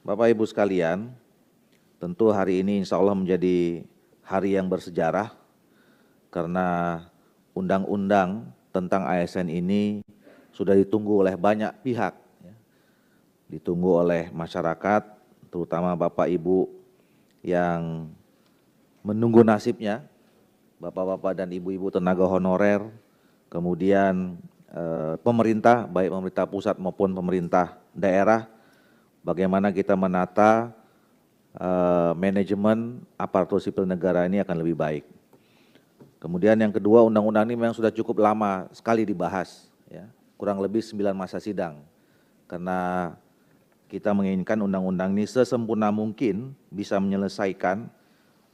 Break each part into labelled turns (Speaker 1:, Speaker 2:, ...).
Speaker 1: Bapak Ibu sekalian, tentu hari ini insya Allah menjadi hari yang bersejarah karena undang-undang tentang ASN ini sudah ditunggu oleh banyak pihak, ditunggu oleh masyarakat, terutama Bapak Ibu yang menunggu nasibnya, Bapak-bapak dan Ibu-ibu tenaga honorer, kemudian pemerintah, baik pemerintah pusat maupun pemerintah daerah, bagaimana kita menata manajemen aparatur sipil negara ini akan lebih baik. Kemudian yang kedua, undang-undang ini memang sudah cukup lama sekali dibahas, ya, kurang lebih 9 masa sidang, karena kita menginginkan undang-undang ini sesempurna mungkin bisa menyelesaikan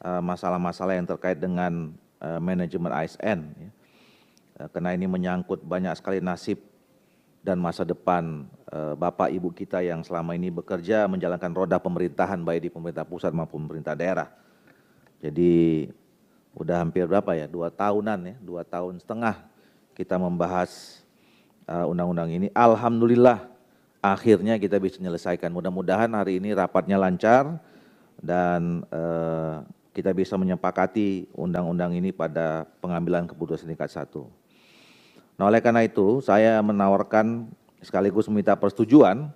Speaker 1: masalah-masalah yang terkait dengan manajemen ASN, ya. Karena ini menyangkut banyak sekali nasib dan masa depan Bapak Ibu kita yang selama ini bekerja menjalankan roda pemerintahan baik di pemerintah pusat maupun pemerintah daerah. Jadi udah hampir berapa ya, 2 tahunan ya, 2 tahun setengah kita membahas undang-undang ini. Alhamdulillah akhirnya kita bisa menyelesaikan. Mudah-mudahan hari ini rapatnya lancar dan kita bisa menyepakati undang-undang ini pada pengambilan keputusan tingkat 1. Nah, oleh karena itu saya menawarkan sekaligus meminta persetujuan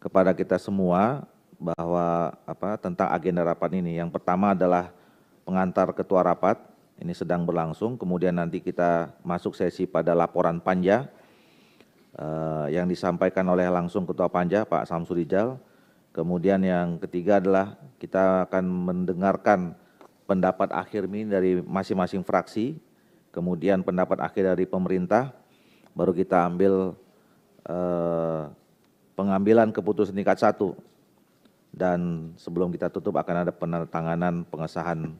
Speaker 1: kepada kita semua bahwa tentang agenda rapat ini. Yang pertama adalah pengantar ketua rapat, ini sedang berlangsung, kemudian nanti kita masuk sesi pada laporan panja yang disampaikan oleh langsung ketua panja Pak Samsuri Rijal. Kemudian yang ketiga adalah kita akan mendengarkan pendapat akhir ini dari masing-masing fraksi, kemudian pendapat akhir dari pemerintah, baru kita ambil pengambilan keputusan tingkat 1. Dan sebelum kita tutup akan ada penandatanganan pengesahan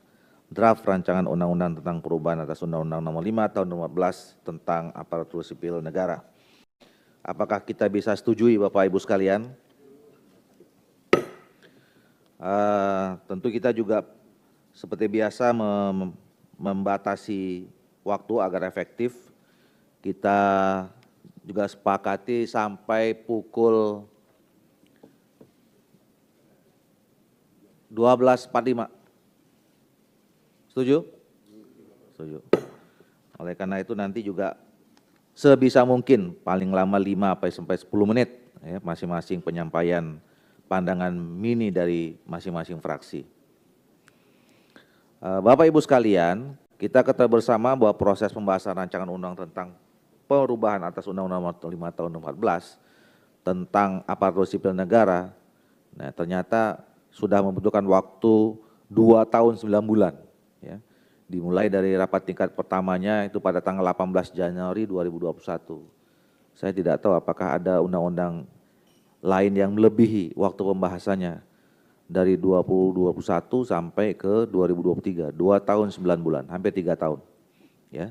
Speaker 1: draft rancangan undang-undang tentang perubahan atas Undang-Undang Nomor 5 Tahun 2014 tentang aparatur sipil negara. Apakah kita bisa setujui Bapak Ibu sekalian? Tentu kita juga seperti biasa membatasi waktu agar efektif. Kita juga sepakati sampai pukul 12.45. Setuju? Setuju. Oleh karena itu nanti juga sebisa mungkin paling lama 5 sampai 10 menit ya, masing-masing penyampaian pandangan mini dari masing-masing fraksi. Bapak Ibu sekalian, kita ketahui bersama bahwa proses pembahasan rancangan undang tentang perubahan atas Undang-Undang Nomor 5 Tahun 2014 tentang aparatur sipil negara, nah ternyata sudah membutuhkan waktu 2 tahun 9 bulan, ya. Dimulai dari rapat tingkat pertamanya itu pada tanggal 18 Januari 2021. Saya tidak tahu apakah ada undang-undang lain yang melebihi waktu pembahasannya dari 2021 sampai ke 2023, 2 tahun 9 bulan, hampir 3 tahun, ya.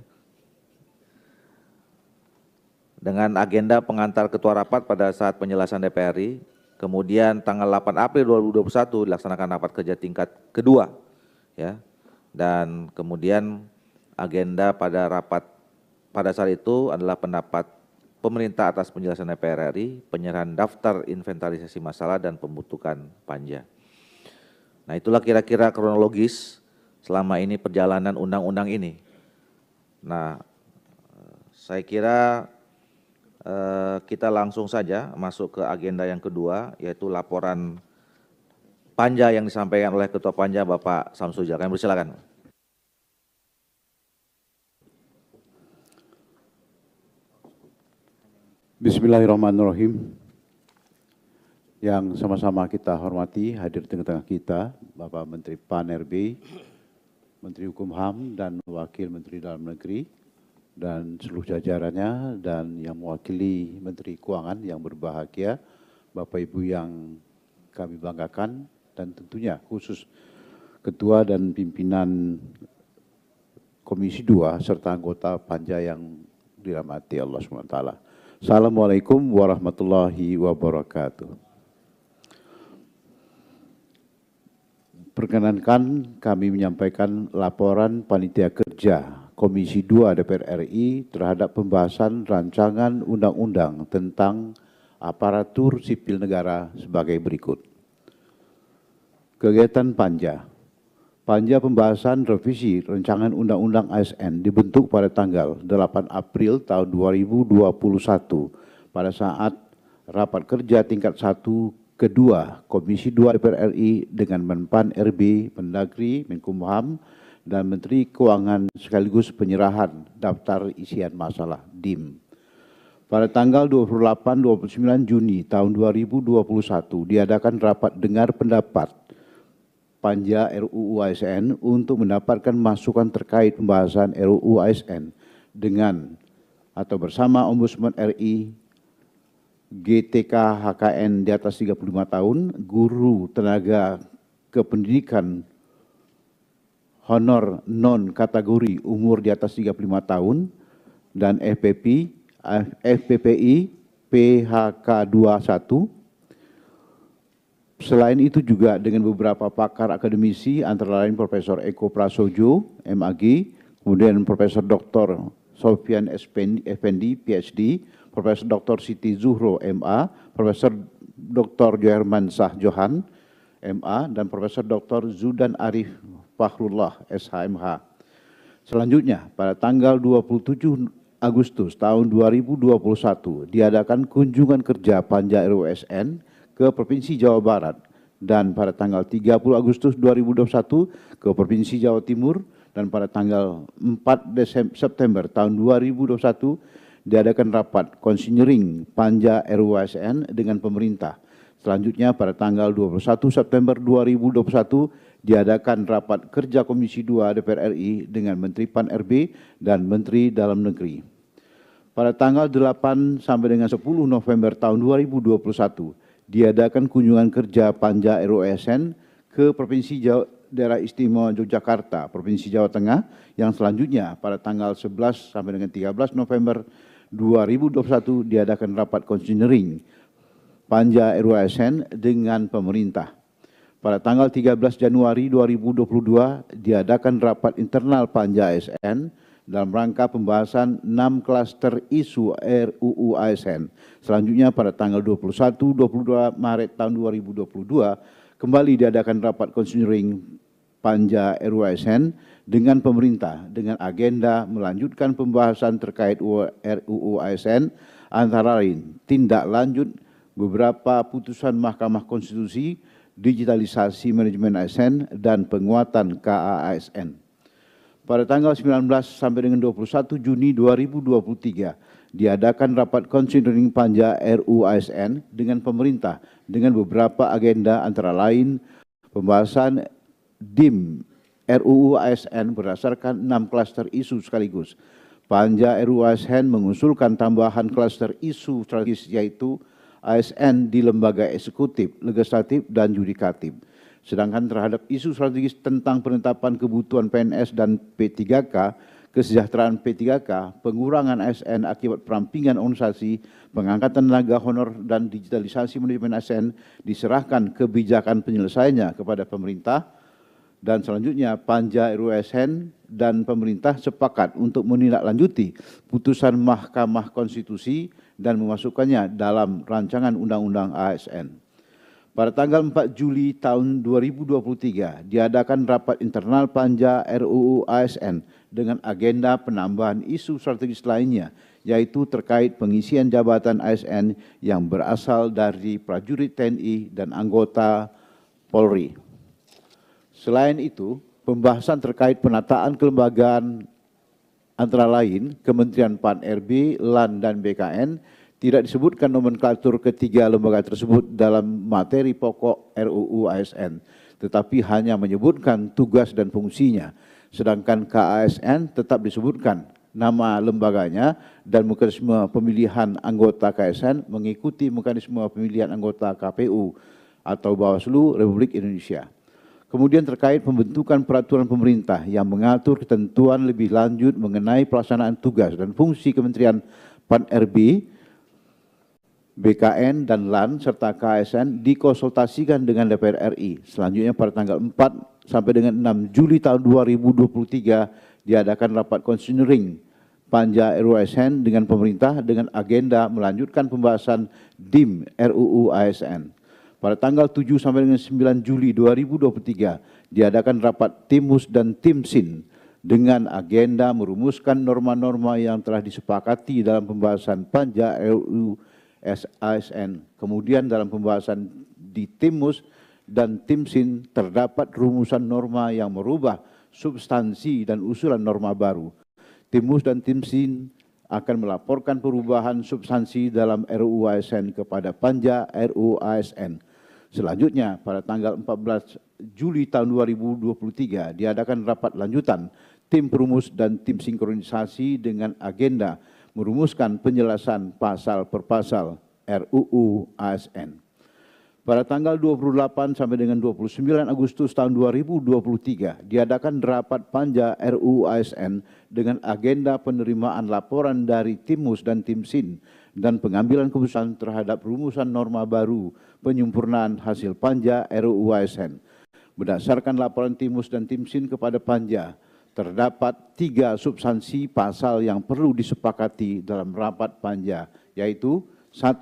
Speaker 1: Dengan agenda pengantar ketua rapat pada saat penjelasan DPR RI, kemudian tanggal 8 April 2021 dilaksanakan rapat kerja tingkat kedua, ya. Dan kemudian agenda pada rapat pada saat itu adalah pendapat pemerintah atas penjelasan DPR RI, penyerahan daftar inventarisasi masalah dan pembentukan panja. Nah, itulah kira-kira kronologis selama ini perjalanan undang-undang ini. Nah, saya kira kita langsung saja masuk ke agenda yang kedua, yaitu laporan panja yang disampaikan oleh Ketua Panja Bapak Samsuri Rijal. Kami persilakan.
Speaker 2: Bismillahirrahmanirrahim. Yang sama-sama kita hormati, hadir di tengah-tengah kita, Bapak Menteri PAN-RB, Menteri Hukum HAM, dan Wakil Menteri Dalam Negeri, dan seluruh jajarannya, dan yang mewakili Menteri Keuangan yang berbahagia, Bapak Ibu yang kami banggakan, dan tentunya khusus Ketua dan Pimpinan Komisi 2 serta anggota Panja yang dirahmati Allah SWT. Assalamualaikum warahmatullahi wabarakatuh. Perkenankan kami menyampaikan laporan Panitia Kerja Komisi 2 DPR RI terhadap pembahasan rancangan undang-undang tentang aparatur sipil negara sebagai berikut. Kegiatan Panja. Panja pembahasan revisi Rancangan Undang-Undang ASN dibentuk pada tanggal 8 April tahun 2021 pada saat rapat kerja tingkat 1 kedua Komisi 2 DPR RI dengan Menpan RB, Mendagri, Menkumham, dan Menteri Keuangan sekaligus penyerahan daftar isian masalah DIM. Pada tanggal 28-29 Juni tahun 2021 diadakan rapat dengar pendapat Panja RUU ASN untuk mendapatkan masukan terkait pembahasan RUU ASN dengan atau bersama Ombudsman RI, GTK HKN di atas 35 tahun, guru tenaga kependidikan honor non kategori umur di atas 35 tahun, dan FPPI PHK 21. Selain itu juga dengan beberapa pakar akademisi antara lain Profesor Eko Prasojo, MAG, kemudian Profesor Dr. Sofian Effendi, PhD, Profesor Dr. Siti Zuhro, MA, Profesor Dr. Joherman Shah Johan, MA, dan Profesor Dr. Zudan Arif Fakhrullah, SHMH. Selanjutnya, pada tanggal 27 Agustus tahun 2021 diadakan kunjungan kerja Panja RUU ASN ke Provinsi Jawa Barat, dan pada tanggal 30 Agustus 2021 ke Provinsi Jawa Timur, dan pada tanggal 4 September tahun 2021 diadakan rapat konsinyering Panja RUU ASN dengan pemerintah. Selanjutnya pada tanggal 21 September 2021 diadakan rapat kerja Komisi 2 DPR RI dengan Menteri Pan RB dan Menteri Dalam Negeri. Pada tanggal 8 sampai dengan 10 November tahun 2021 diadakan kunjungan kerja Panja RUU ASN ke Provinsi Daerah Istimewa Yogyakarta, Provinsi Jawa Tengah, yang selanjutnya pada tanggal 11 sampai dengan 13 November 2021 diadakan rapat konsinyering Panja RUU ASN dengan pemerintah. Pada tanggal 13 Januari 2022 diadakan rapat internal Panja ASN dalam rangka pembahasan 6 klaster isu RUU ASN. Selanjutnya pada tanggal 21-22 Maret tahun 2022 kembali diadakan rapat konsinyering Panja RUU ASN dengan pemerintah dengan agenda melanjutkan pembahasan terkait RUU ASN antara lain tindak lanjut beberapa putusan Mahkamah Konstitusi, digitalisasi manajemen ASN, dan penguatan KAASN. Pada tanggal 19 sampai dengan 21 Juni 2023 diadakan rapat konsinyering Panja RUU ASN dengan pemerintah dengan beberapa agenda antara lain pembahasan DIM RUU ASN berdasarkan 6 klaster isu sekaligus. Panja RUU ASN mengusulkan tambahan klaster isu strategis yaitu ASN di lembaga eksekutif, legislatif, dan yudikatif. Sedangkan terhadap isu strategis tentang penetapan kebutuhan PNS dan P3K, kesejahteraan P3K, pengurangan ASN akibat perampingan organisasi, pengangkatan tenaga honor, dan digitalisasi manajemen ASN diserahkan kebijakan penyelesaiannya kepada pemerintah. Dan selanjutnya Panja RUU ASN dan pemerintah sepakat untuk menindaklanjuti putusan Mahkamah Konstitusi dan memasukkannya dalam rancangan Undang-Undang ASN. Pada tanggal 4 Juli tahun 2023 diadakan rapat internal Panja RUU ASN dengan agenda penambahan isu strategis lainnya, yaitu terkait pengisian jabatan ASN yang berasal dari prajurit TNI dan anggota Polri. Selain itu, pembahasan terkait penataan kelembagaan antara lain Kementerian Pan RB, LAN, dan BKN tidak disebutkan nomenklatur ketiga lembaga tersebut dalam materi pokok RUU ASN, tetapi hanya menyebutkan tugas dan fungsinya, sedangkan KASN tetap disebutkan nama lembaganya dan mekanisme pemilihan anggota KASN mengikuti mekanisme pemilihan anggota KPU atau Bawaslu Republik Indonesia. Kemudian terkait pembentukan peraturan pemerintah yang mengatur ketentuan lebih lanjut mengenai pelaksanaan tugas dan fungsi Kementerian Pan RB, BKN, dan LAN, serta KASN dikonsultasikan dengan DPR RI. Selanjutnya pada tanggal 4 sampai dengan 6 Juli tahun 2023 diadakan rapat konsinyering Panja RUU ASN dengan pemerintah dengan agenda melanjutkan pembahasan DIM RUU ASN. pada tanggal 7 sampai dengan 9 Juli 2023 diadakan rapat Timus dan Timsin dengan agenda merumuskan norma-norma yang telah disepakati dalam pembahasan Panja RUU ASN. Kemudian dalam pembahasan di Timus dan Timsin terdapat rumusan norma yang merubah substansi dan usulan norma baru. Timus dan Timsin akan melaporkan perubahan substansi dalam RUU ASN kepada Panja RUU ASN. Selanjutnya, pada tanggal 14 Juli tahun 2023 diadakan rapat lanjutan tim perumus dan tim sinkronisasi dengan agenda merumuskan penjelasan pasal per pasal RUU ASN. Pada tanggal 28 sampai dengan 29 Agustus tahun 2023 diadakan rapat Panja RUU ASN dengan agenda penerimaan laporan dari Timus dan Timsin dan pengambilan keputusan terhadap rumusan norma baru penyempurnaan hasil Panja RUU ASN. Berdasarkan laporan Timus dan Timsin kepada Panja, terdapat 3 substansi pasal yang perlu disepakati dalam rapat Panja, yaitu 1.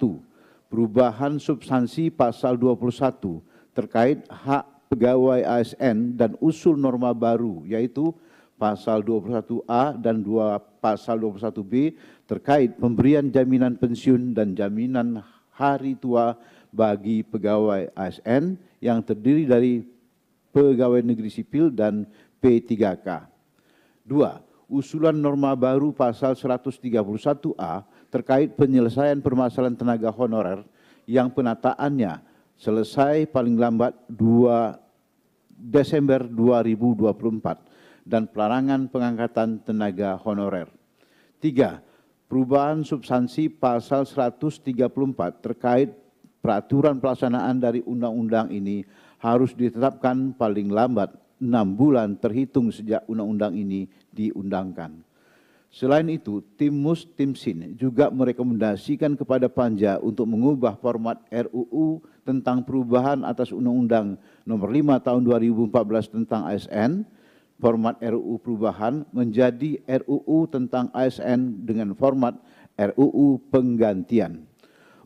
Speaker 2: Perubahan substansi pasal 21 terkait hak pegawai ASN dan usul norma baru, yaitu pasal 21A dan pasal 21B terkait pemberian jaminan pensiun dan jaminan hari tua bagi pegawai ASN yang terdiri dari pegawai negeri sipil dan P3K. 2. Usulan norma baru pasal 131A terkait penyelesaian permasalahan tenaga honorer yang penataannya selesai paling lambat 2 Desember 2024 dan pelarangan pengangkatan tenaga honorer. 3. Perubahan substansi pasal 134 terkait peraturan pelaksanaan dari undang-undang ini harus ditetapkan paling lambat 6 bulan terhitung sejak undang-undang ini diundangkan. Selain itu, Timus Timsin juga merekomendasikan kepada Panja untuk mengubah format RUU tentang perubahan atas Undang-Undang Nomor 5 Tahun 2014 tentang ASN, format RUU perubahan menjadi RUU tentang ASN dengan format RUU penggantian.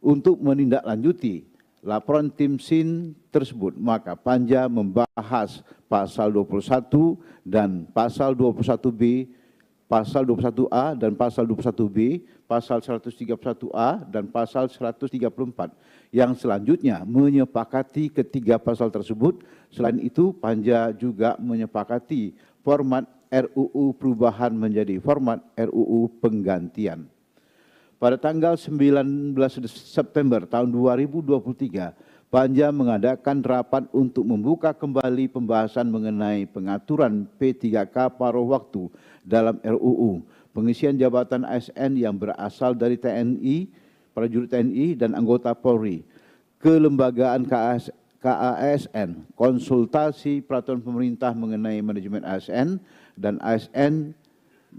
Speaker 2: Untuk menindaklanjuti laporan Timsin tersebut, maka Panja membahas pasal 21 dan pasal 21B, pasal 21A dan pasal 21B, pasal 131A dan pasal 134 yang selanjutnya menyepakati ketiga pasal tersebut. Selain itu, Panja juga menyepakati format RUU perubahan menjadi format RUU penggantian. Pada tanggal 19 September tahun 2023, Panja mengadakan rapat untuk membuka kembali pembahasan mengenai pengaturan P3K paruh waktu dalam RUU, pengisian jabatan ASN yang berasal dari TNI, prajurit TNI dan anggota Polri, kelembagaan KASN, konsultasi peraturan pemerintah mengenai manajemen ASN dan ASN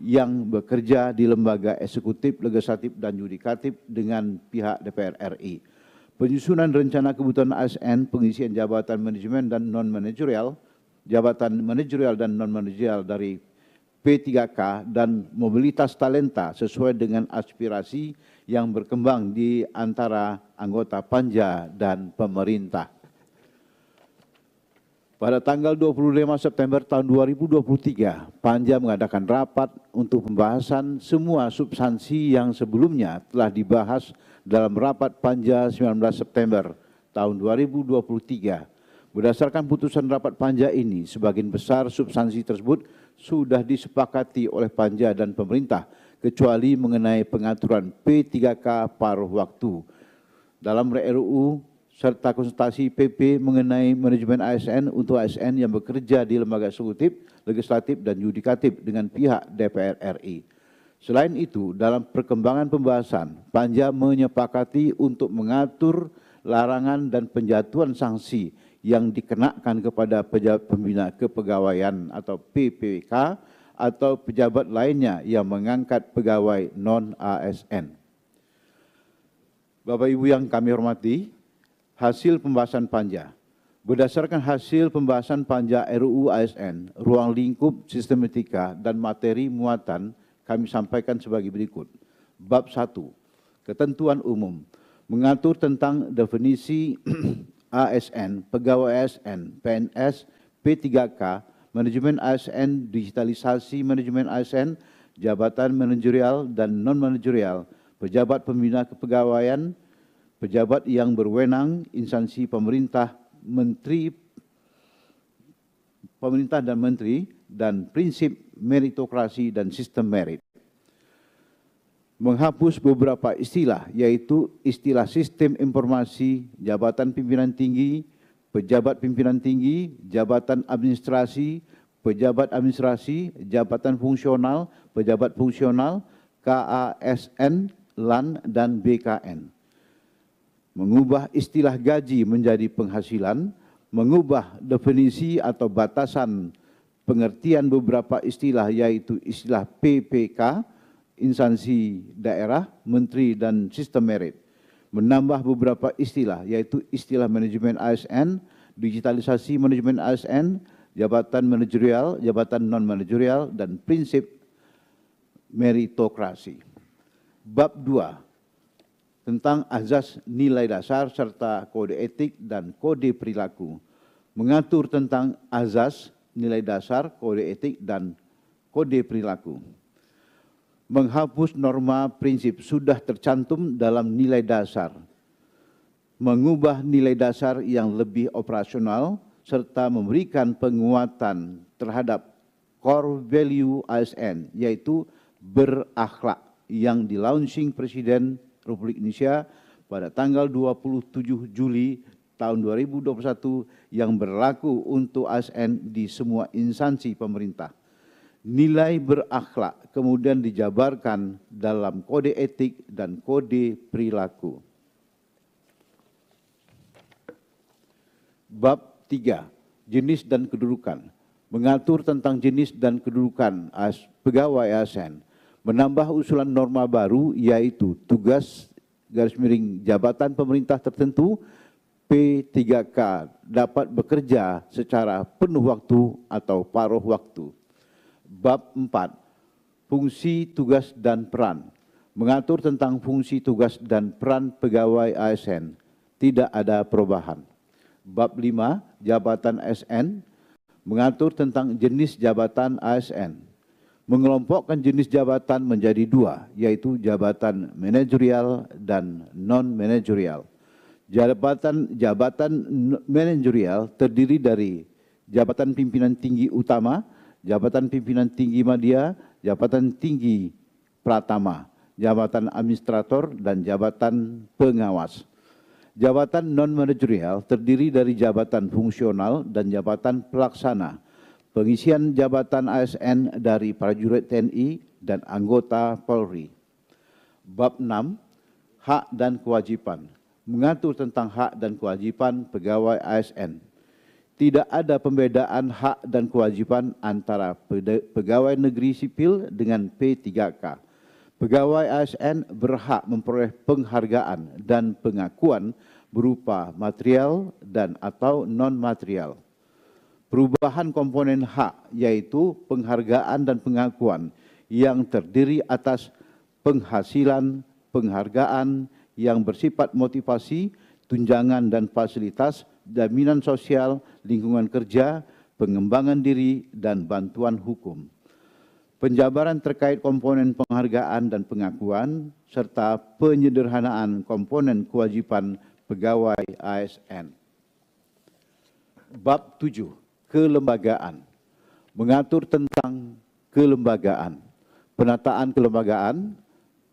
Speaker 2: yang bekerja di lembaga eksekutif, legislatif dan yudikatif dengan pihak DPR RI. Penyusunan rencana kebutuhan ASN, pengisian jabatan manajemen dan non-manajerial, jabatan manajerial dan non-manajerial dari P3K dan mobilitas talenta sesuai dengan aspirasi yang berkembang di antara anggota Panja dan pemerintah. Pada tanggal 25 September tahun 2023, Panja mengadakan rapat untuk pembahasan semua substansi yang sebelumnya telah dibahas dalam rapat Panja 19 September tahun 2023. Berdasarkan putusan rapat Panja ini, sebagian besar substansi tersebut sudah disepakati oleh Panja dan pemerintah, kecuali mengenai pengaturan P3K paruh waktu. Dalam RUU serta konsultasi PP mengenai manajemen ASN untuk ASN yang bekerja di lembaga eksekutif, legislatif, dan yudikatif dengan pihak DPR RI. Selain itu, dalam perkembangan pembahasan, Panja menyepakati untuk mengatur larangan dan penjatuhan sanksi yang dikenakan kepada pejabat pembina kepegawaian atau PPK atau pejabat lainnya yang mengangkat pegawai non-ASN. Bapak Ibu yang kami hormati, hasil pembahasan Panja. Berdasarkan hasil pembahasan Panja RUU ASN, ruang lingkup sistematika dan materi muatan kami sampaikan sebagai berikut. Bab 1, ketentuan umum, mengatur tentang definisi ASN, pegawai ASN, PNS, P3K, manajemen ASN, digitalisasi manajemen ASN, jabatan manajerial dan non-manajerial, pejabat pembina kepegawaian, pejabat yang berwenang, instansi pemerintah, pemerintah dan menteri, dan prinsip meritokrasi dan sistem merit. Menghapus beberapa istilah, yaitu istilah sistem informasi, jabatan pimpinan tinggi, pejabat pimpinan tinggi, jabatan administrasi, pejabat administrasi, jabatan fungsional, pejabat fungsional, KASN, LAN, dan BKN. Mengubah istilah gaji menjadi penghasilan, mengubah definisi atau batasan pengertian beberapa istilah, yaitu istilah PPK, instansi daerah, menteri, dan sistem merit. Menambah beberapa istilah, yaitu istilah manajemen ASN, digitalisasi manajemen ASN, jabatan manajerial, jabatan non-manajerial, dan prinsip meritokrasi. Bab 2 tentang azas nilai dasar serta kode etik dan kode perilaku, mengatur tentang azas nilai dasar, kode etik, dan kode perilaku. Menghapus norma prinsip sudah tercantum dalam nilai dasar, mengubah nilai dasar yang lebih operasional, serta memberikan penguatan terhadap core value ASN, yaitu berakhlak, yang di-launching Presiden Republik Indonesia pada tanggal 27 Juli tahun 2021 yang berlaku untuk ASN di semua instansi pemerintah. Nilai berakhlak kemudian dijabarkan dalam kode etik dan kode perilaku. Bab 3, jenis dan kedudukan, mengatur tentang jenis dan kedudukan pegawai ASN, menambah usulan norma baru, yaitu tugas jabatan pemerintah tertentu, P3K, dapat bekerja secara penuh waktu atau paruh waktu. Bab 4, fungsi, tugas, dan peran, mengatur tentang fungsi, tugas, dan peran pegawai ASN, tidak ada perubahan. Bab 5, jabatan ASN, mengatur tentang jenis jabatan ASN, mengelompokkan jenis jabatan menjadi dua, yaitu jabatan manajerial dan non-manajerial. Jabatan manajerial terdiri dari jabatan pimpinan tinggi utama, jabatan pimpinan tinggi media, jabatan tinggi pratama, jabatan administrator, dan jabatan pengawas. Jabatan non-manajerial terdiri dari jabatan fungsional dan jabatan pelaksana. Pengisian jabatan ASN dari prajurit TNI dan anggota Polri. Bab 6, hak dan kewajiban, mengatur tentang hak dan kewajiban pegawai ASN. Tidak ada pembedaan hak dan kewajiban antara pegawai negeri sipil dengan P3K. Pegawai ASN berhak memperoleh penghargaan dan pengakuan berupa material dan atau non-material. Perubahan komponen hak, yaitu penghargaan dan pengakuan yang terdiri atas penghasilan, penghargaan yang bersifat motivasi, tunjangan dan fasilitas, jaminan sosial, lingkungan kerja, pengembangan diri, dan bantuan hukum. Penjabaran terkait komponen penghargaan dan pengakuan, serta penyederhanaan komponen kewajiban pegawai ASN. Bab 7, kelembagaan, mengatur tentang kelembagaan, penataan kelembagaan,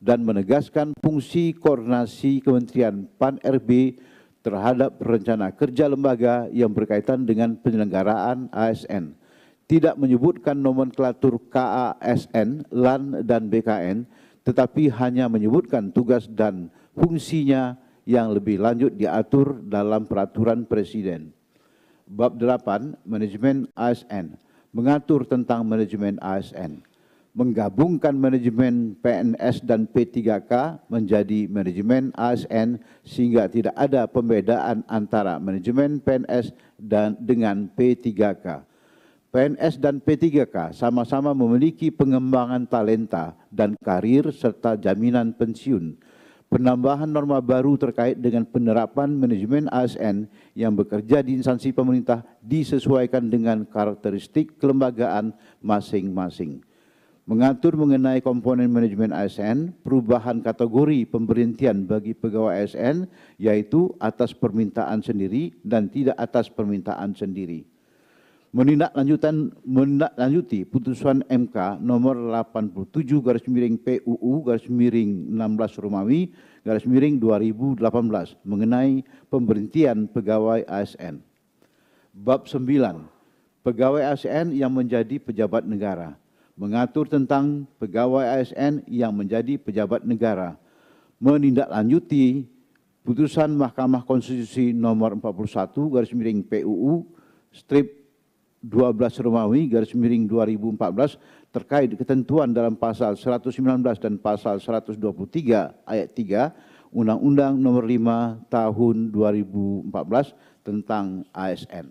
Speaker 2: dan menegaskan fungsi koordinasi Kementerian PAN-RB terhadap rencana kerja lembaga yang berkaitan dengan penyelenggaraan ASN. Tidak menyebutkan nomenklatur KASN, LAN, dan BKN, tetapi hanya menyebutkan tugas dan fungsinya yang lebih lanjut diatur dalam peraturan Presiden. Bab 8, manajemen ASN, mengatur tentang manajemen ASN. Menggabungkan manajemen PNS dan P3K menjadi manajemen ASN sehingga tidak ada pembedaan antara manajemen PNS dan dengan P3K. PNS dan P3K sama-sama memiliki pengembangan talenta dan karir serta jaminan pensiun. penambahan norma baru terkait dengan penerapan manajemen ASN yang bekerja di instansi pemerintah disesuaikan dengan karakteristik kelembagaan masing-masing. Mengatur mengenai komponen manajemen ASN, perubahan kategori pemberhentian bagi pegawai ASN, yaitu atas permintaan sendiri dan tidak atas permintaan sendiri. Menindaklanjuti putusan MK nomor 87/PUU/16 Romawi /2018 mengenai pemberhentian pegawai ASN. Bab 9. Pegawai ASN yang menjadi pejabat negara. Mengatur tentang pegawai ASN yang menjadi pejabat negara. Menindaklanjuti putusan Mahkamah Konstitusi nomor 41/PUU/12 Romawi /2014 terkait ketentuan dalam pasal 119 dan pasal 123 ayat 3 Undang-Undang nomor 5 tahun 2014 tentang ASN.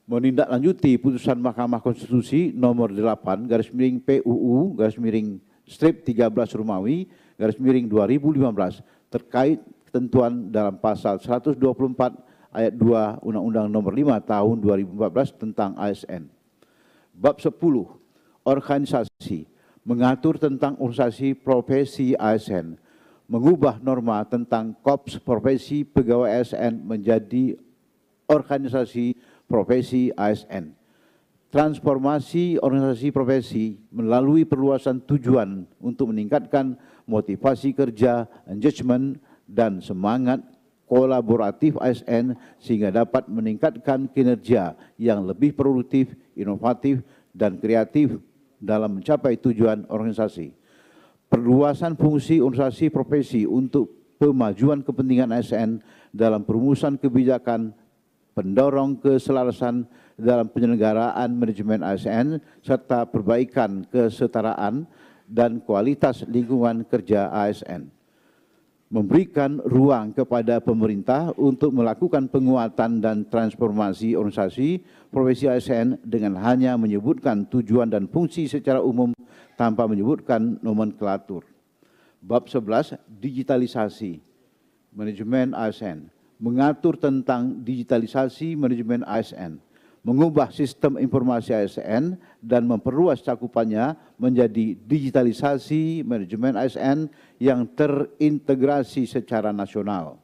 Speaker 2: Menindaklanjuti putusan Mahkamah Konstitusi nomor 8/PUU/13 Romawi /2015 terkait ketentuan dalam pasal 124 ayat 2 Undang-Undang nomor 5 tahun 2014 tentang ASN. Bab 10. Organisasi. Mengatur tentang organisasi profesi ASN. Mengubah norma tentang Korps Profesi Pegawai ASN menjadi organisasi profesi ASN. Transformasi organisasi profesi melalui perluasan tujuan untuk meningkatkan motivasi kerja, engagement, dan semangat kolaboratif ASN sehingga dapat meningkatkan kinerja yang lebih produktif, inovatif, dan kreatif dalam mencapai tujuan organisasi. Perluasan fungsi organisasi profesi untuk pemajuan kepentingan ASN dalam perumusan kebijakan, pendorong keselarasan dalam penyelenggaraan manajemen ASN, serta perbaikan kesetaraan dan kualitas lingkungan kerja ASN. Memberikan ruang kepada pemerintah untuk melakukan penguatan dan transformasi organisasi profesi ASN dengan hanya menyebutkan tujuan dan fungsi secara umum tanpa menyebutkan nomenklatur. Bab 11. Digitalisasi manajemen ASN. Mengatur tentang digitalisasi manajemen ASN, mengubah sistem informasi ASN dan memperluas cakupannya menjadi digitalisasi manajemen ASN yang terintegrasi secara nasional.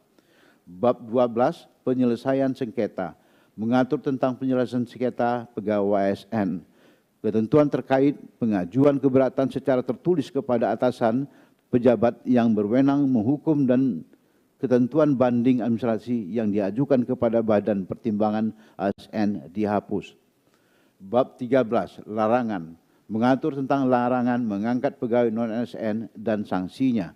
Speaker 2: Bab 12. Penyelesaian sengketa. Mengatur tentang penyelesaian sengketa pegawai ASN. Ketentuan terkait pengajuan keberatan secara tertulis kepada atasan pejabat yang berwenang menghukum dan ketentuan banding administrasi yang diajukan kepada Badan Pertimbangan ASN dihapus. Bab 13. Larangan. Mengatur tentang larangan mengangkat pegawai non-ASN dan sanksinya.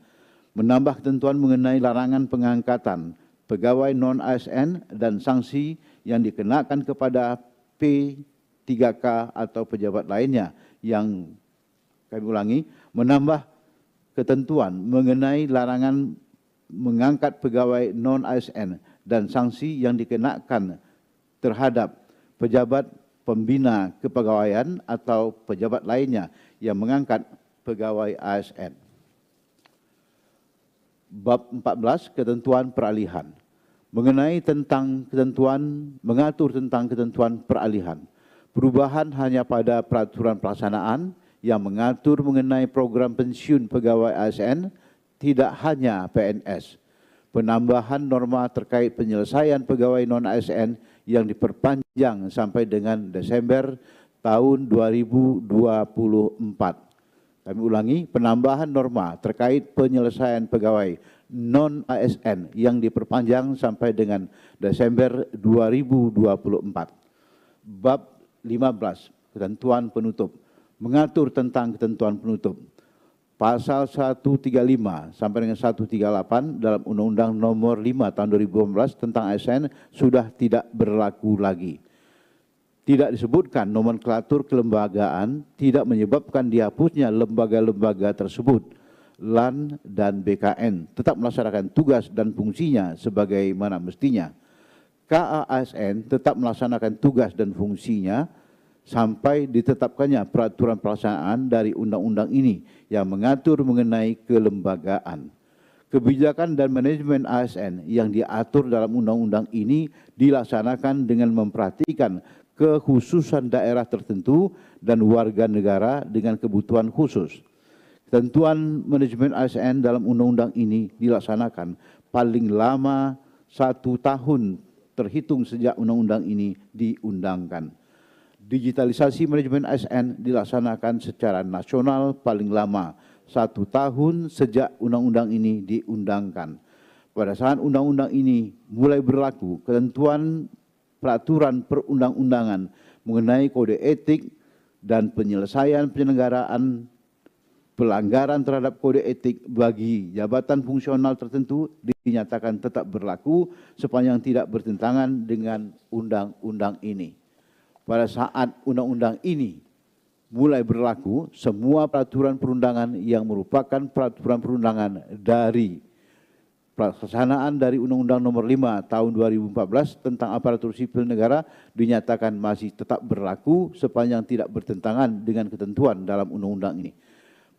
Speaker 2: Menambah ketentuan mengenai larangan pengangkatan pegawai non-ASN dan sanksi yang dikenakan kepada P3K atau pejabat lainnya yang, kami ulangi, menambah ketentuan mengenai larangan mengangkat pegawai non-ASN dan sanksi yang dikenakan terhadap pejabat pembina kepegawaian atau pejabat lainnya yang mengangkat pegawai ASN. Bab 14. Ketentuan peralihan. Mengatur tentang ketentuan peralihan. Perubahan hanya pada peraturan pelaksanaan yang mengatur mengenai program pensiun pegawai ASN, tidak hanya PNS. Penambahan norma terkait penyelesaian pegawai non-ASN yang diperpanjang sampai dengan Desember tahun 2024. Kami ulangi, penambahan norma terkait penyelesaian pegawai non-ASN yang diperpanjang sampai dengan Desember 2024. Bab 15. Ketentuan penutup. Mengatur tentang ketentuan penutup. Pasal 135 sampai dengan 138 dalam Undang-Undang nomor 5 tahun 2015 tentang ASN sudah tidak berlaku lagi. Tidak disebutkan nomenklatur kelembagaan, tidak menyebabkan dihapusnya lembaga-lembaga tersebut. LAN dan BKN tetap melaksanakan tugas dan fungsinya sebagaimana mestinya. KASN tetap melaksanakan tugas dan fungsinya sampai ditetapkannya peraturan pelaksanaan dari undang-undang ini yang mengatur mengenai kelembagaan. Kebijakan dan manajemen ASN yang diatur dalam undang-undang ini dilaksanakan dengan memperhatikan kekhususan daerah tertentu dan warga negara dengan kebutuhan khusus. Ketentuan manajemen ASN dalam undang-undang ini dilaksanakan paling lama 1 tahun terhitung sejak undang-undang ini diundangkan. Digitalisasi manajemen ASN dilaksanakan secara nasional paling lama 1 tahun sejak undang-undang ini diundangkan. Pada saat undang-undang ini mulai berlaku, ketentuan peraturan perundang-undangan mengenai kode etik dan penyelesaian penyelenggaraan pelanggaran terhadap kode etik bagi jabatan fungsional tertentu dinyatakan tetap berlaku sepanjang tidak bertentangan dengan undang-undang ini. Pada saat undang-undang ini mulai berlaku, semua peraturan perundangan yang merupakan peraturan perundangan dari pelaksanaan dari Undang-Undang Nomor 5 Tahun 2014 tentang aparatur sipil negara dinyatakan masih tetap berlaku sepanjang tidak bertentangan dengan ketentuan dalam undang-undang ini.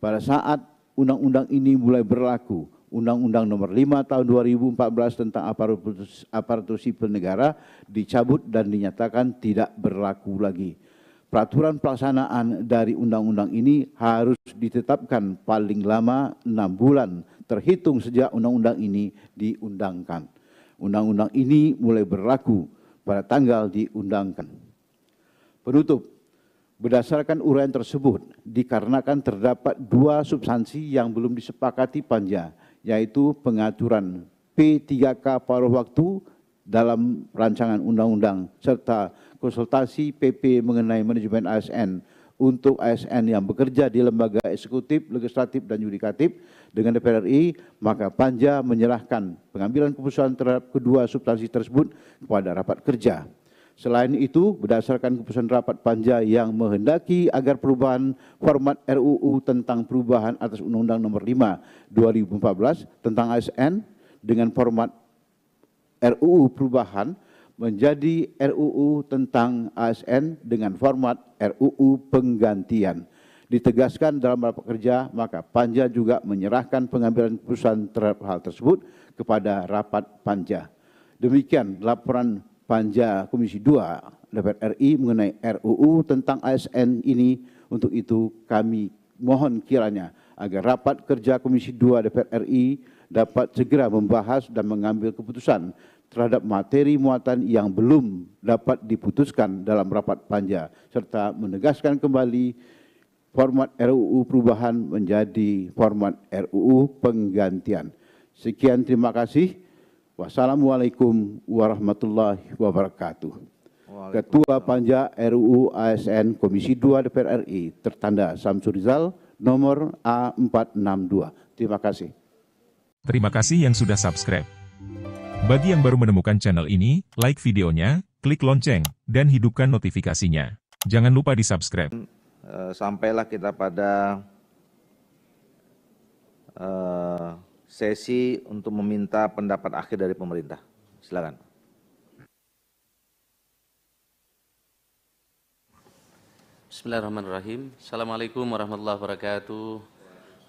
Speaker 2: Pada saat undang-undang ini mulai berlaku, Undang-Undang Nomor 5 Tahun 2014 tentang aparatur sipil negara dicabut dan dinyatakan tidak berlaku lagi. Peraturan pelaksanaan dari undang-undang ini harus ditetapkan paling lama 6 bulan terhitung sejak undang-undang ini diundangkan. Undang-undang ini mulai berlaku pada tanggal diundangkan. Penutup. Berdasarkan uraian tersebut, dikarenakan terdapat 2 substansi yang belum disepakati Panja, yaitu pengaturan P3K paruh waktu dalam rancangan undang-undang serta konsultasi PP mengenai manajemen ASN untuk ASN yang bekerja di lembaga eksekutif, legislatif, dan yudikatif dengan DPR RI, maka Panja menyerahkan pengambilan keputusan terhadap kedua substansi tersebut kepada rapat kerja. Selain itu, berdasarkan keputusan rapat Panja yang menghendaki agar perubahan format RUU tentang perubahan atas Undang-Undang Nomor 5 2014 tentang ASN dengan format RUU perubahan menjadi RUU tentang ASN dengan format RUU penggantian. Ditegaskan dalam rapat kerja, maka Panja juga menyerahkan pengambilan keputusan terhadap hal tersebut kepada rapat Panja. Demikian laporan Panja Komisi 2 DPR RI mengenai RUU tentang ASN ini. Untuk itu kami mohon kiranya agar rapat kerja Komisi 2 DPR RI dapat segera membahas dan mengambil keputusan terhadap materi muatan yang belum dapat diputuskan dalam rapat Panja serta menegaskan kembali format RUU perubahan menjadi format RUU penggantian. Sekian, terima kasih. Wassalamualaikum warahmatullahi wabarakatuh. Ketua Panja RUU ASN Komisi 2 DPR RI tertanda Samsur Rizal nomor A462. Terima kasih.
Speaker 3: Terima kasih yang sudah subscribe. Bagi yang baru menemukan channel ini, like videonya, klik lonceng, dan hidupkan notifikasinya. Jangan lupa di-subscribe.
Speaker 1: Sampailah kita pada sesi untuk meminta pendapat akhir dari pemerintah. Silakan.
Speaker 4: Bismillahirrahmanirrahim. Assalamualaikum warahmatullahi wabarakatuh.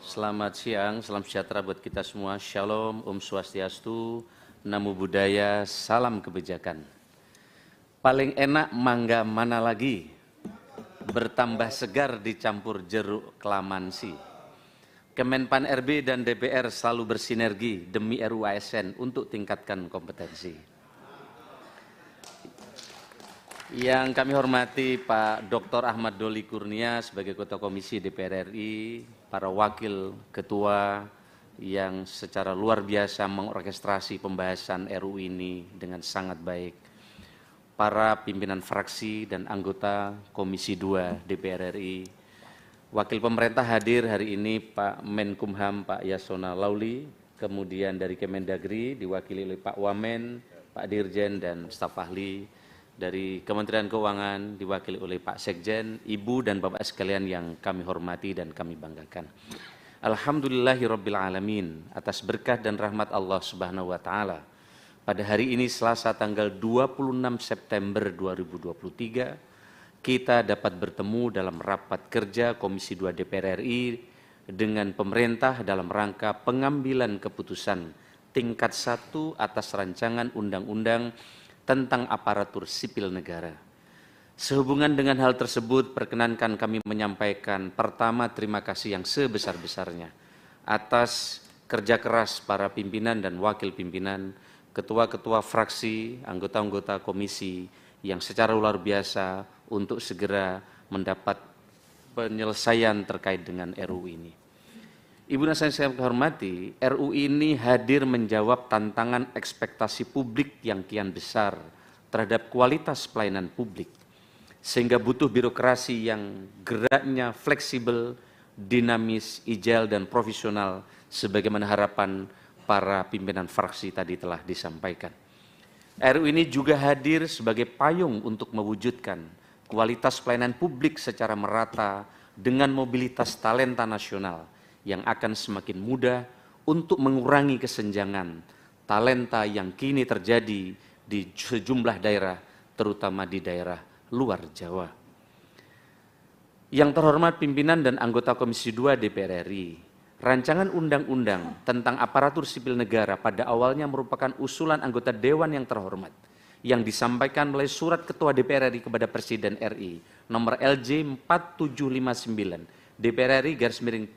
Speaker 4: Selamat siang, salam sejahtera buat kita semua. Shalom, Om Swastiastu, Namo Buddhaya, salam kebijakan. Paling enak mangga mana lagi, bertambah segar dicampur jeruk kelamansi. Kemenpan RB dan DPR selalu bersinergi demi RUU ASN untuk tingkatkan kompetensi. Yang kami hormati Pak Dr. Ahmad Doli Kurnia sebagai Ketua Komisi DPR RI, para wakil ketua yang secara luar biasa mengorkestrasi pembahasan RUU ini dengan sangat baik, para pimpinan fraksi dan anggota Komisi 2 DPR RI, wakil pemerintah hadir hari ini Pak Menkumham Pak Yasona Lauli, kemudian dari Kemendagri diwakili oleh Pak Wamen, Pak Dirjen dan staf ahli, dari Kementerian Keuangan diwakili oleh Pak Sekjen, Ibu dan Bapak sekalian yang kami hormati dan kami banggakan. Alhamdulillahirabbil alamin, atas berkah dan rahmat Allah Subhanahu wa taala. Pada hari ini Selasa tanggal 26 September 2023 kita dapat bertemu dalam rapat kerja Komisi 2 DPR RI dengan pemerintah dalam rangka pengambilan keputusan tingkat 1 atas rancangan undang-undang tentang aparatur sipil negara. Sehubungan dengan hal tersebut, perkenankan kami menyampaikan pertama terima kasih yang sebesar-besarnya atas kerja keras para pimpinan dan wakil pimpinan, ketua-ketua fraksi, anggota-anggota komisi yang secara luar biasa untuk segera mendapat penyelesaian terkait dengan RUU ini. Ibu dan saya hormati, RUU ini hadir menjawab tantangan ekspektasi publik yang kian besar terhadap kualitas pelayanan publik, sehingga butuh birokrasi yang geraknya fleksibel, dinamis, agile, dan profesional sebagaimana harapan para pimpinan fraksi tadi telah disampaikan. RUU ini juga hadir sebagai payung untuk mewujudkan kualitas pelayanan publik secara merata dengan mobilitas talenta nasional yang akan semakin mudah untuk mengurangi kesenjangan talenta yang kini terjadi di sejumlah daerah, terutama di daerah luar Jawa. Yang terhormat pimpinan dan anggota Komisi 2 DPR RI, rancangan undang-undang tentang aparatur sipil negara pada awalnya merupakan usulan anggota Dewan yang terhormat yang disampaikan melalui surat Ketua DPR RI kepada Presiden RI nomor LJ 4759 DPR RI /4/2020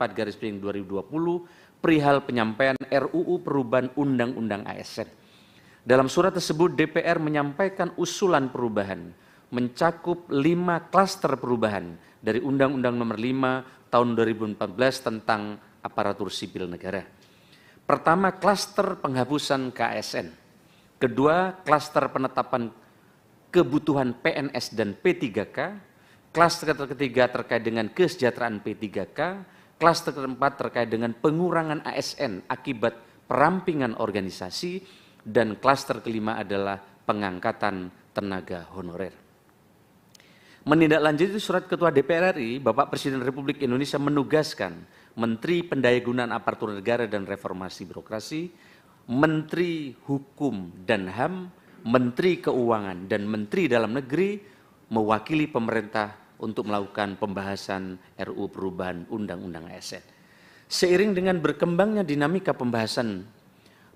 Speaker 4: perihal penyampaian RUU perubahan Undang-Undang ASN. Dalam surat tersebut DPR menyampaikan usulan perubahan mencakup 5 klaster perubahan dari Undang-Undang nomor 5 tahun 2014 tentang aparatur sipil negara. Pertama, klaster penghapusan KASN. Kedua, klaster penetapan kebutuhan PNS dan P3K. Klaster ketiga terkait dengan kesejahteraan P3K. Klaster keempat terkait dengan pengurangan ASN akibat perampingan organisasi. Dan klaster kelima adalah pengangkatan tenaga honorer. Menindaklanjuti surat Ketua DPR RI, Bapak Presiden Republik Indonesia menugaskan Menteri Pendayagunaan Aparatur Negara dan Reformasi Birokrasi, Menteri Hukum dan HAM, Menteri Keuangan, dan Menteri Dalam Negeri mewakili pemerintah untuk melakukan pembahasan RUU perubahan Undang-Undang ASN. Seiring dengan berkembangnya dinamika pembahasan,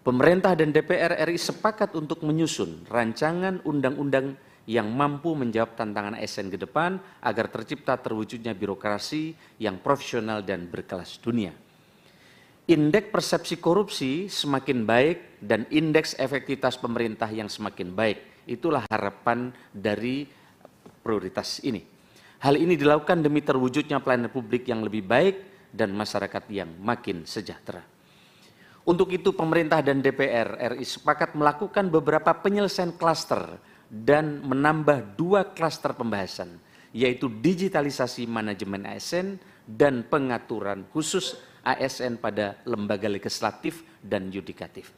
Speaker 4: pemerintah dan DPR RI sepakat untuk menyusun rancangan undang-undang yang mampu menjawab tantangan ASN ke depan agar tercipta terwujudnya birokrasi yang profesional dan berkelas dunia. Indeks persepsi korupsi semakin baik dan indeks efektivitas pemerintah yang semakin baik. Itulah harapan dari prioritas ini. Hal ini dilakukan demi terwujudnya pelayanan publik yang lebih baik dan masyarakat yang makin sejahtera. Untuk itu pemerintah dan DPR RI sepakat melakukan beberapa penyelesaian klaster dan menambah 2 klaster pembahasan, yaitu digitalisasi manajemen ASN dan pengaturan khusus ASN pada lembaga legislatif dan yudikatif.